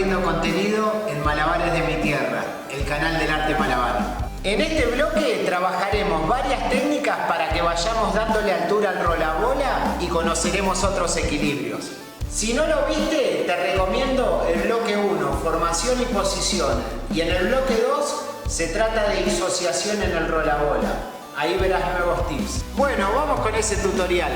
compartiendo contenido en Malabares de mi Tierra, el canal del arte malabar. En este bloque trabajaremos varias técnicas para que vayamos dándole altura al rolabola y conoceremos otros equilibrios. Si no lo viste, te recomiendo el bloque 1, formación y posición, y en el bloque 2 se trata de disociación en el rolabola. Ahí verás nuevos tips. Bueno, vamos con ese tutorial.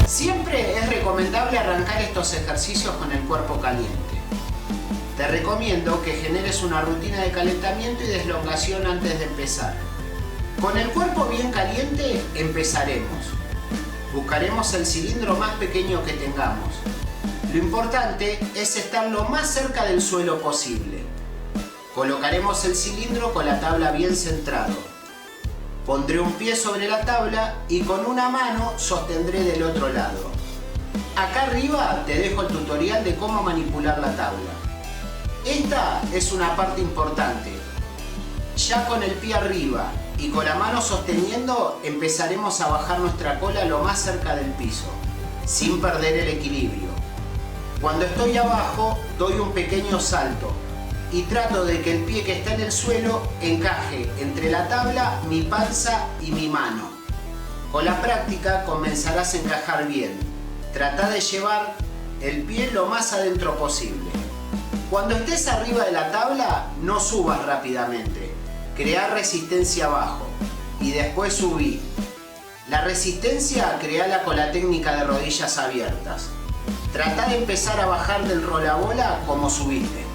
Siempre es recomendable arrancar estos ejercicios con el cuerpo caliente. Te recomiendo que generes una rutina de calentamiento y de elongación antes de empezar. Con el cuerpo bien caliente empezaremos. Buscaremos el cilindro más pequeño que tengamos. Lo importante es estar lo más cerca del suelo posible. Colocaremos el cilindro con la tabla bien centrado. Pondré un pie sobre la tabla y con una mano sostendré del otro lado. Acá arriba te dejo el tutorial de cómo manipular la tabla. Esta es una parte importante. Ya con el pie arriba y con la mano sosteniendo empezaremos a bajar nuestra cola lo más cerca del piso, sin perder el equilibrio. Cuando estoy abajo doy un pequeño salto y trato de que el pie que está en el suelo encaje entre la tabla, mi panza y mi mano. Con la práctica comenzarás a encajar bien. Trata de llevar el pie lo más adentro posible. Cuando estés arriba de la tabla, no subas rápidamente. Crea resistencia abajo y después subí. La resistencia créala con la técnica de rodillas abiertas. Trata de empezar a bajar del rolabola como subiste.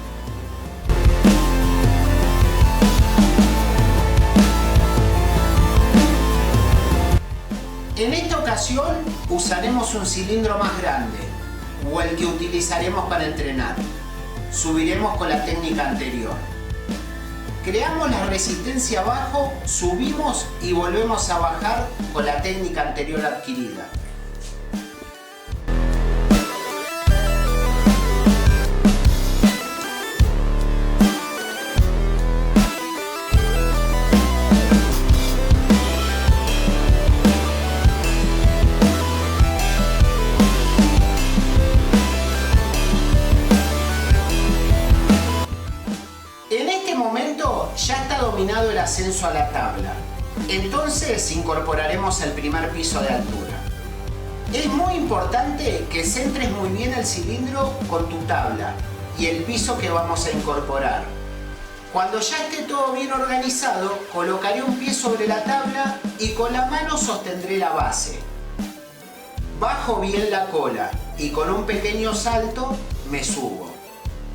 En esta ocasión usaremos un cilindro más grande o el que utilizaremos para entrenar. Subiremos con la técnica anterior. Creamos la resistencia abajo, subimos y volvemos a bajar con la técnica anterior adquirida. Ya está dominado el ascenso a la tabla, entonces incorporaremos el primer piso de altura. Es muy importante que centres muy bien el cilindro con tu tabla y el piso que vamos a incorporar. Cuando ya esté todo bien organizado, colocaré un pie sobre la tabla y con la mano sostendré la base. Bajo bien la cola y con un pequeño salto me subo.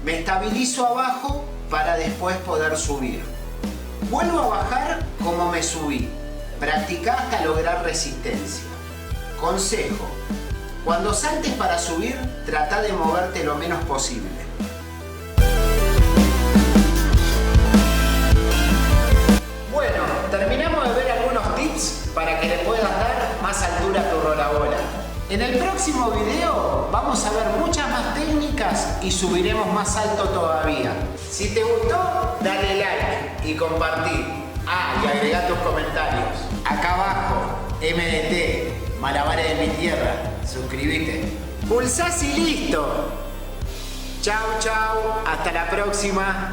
Me estabilizo abajo para después poder subir. Vuelvo a bajar como me subí. Practica hasta lograr resistencia. Consejo: cuando saltes para subir, trata de moverte lo menos posible. Bueno, terminamos de ver algunos tips para que le puedas dar más altura a tu rolabola. En el próximo video vamos a ver muchas más técnicas y subiremos más alto todavía. Si te gustó, dale like y compartí. Y agregá tus comentarios. Acá abajo, MDT, Malabares de mi Tierra. Suscríbete. Pulsás y listo. Chau, chau. Hasta la próxima.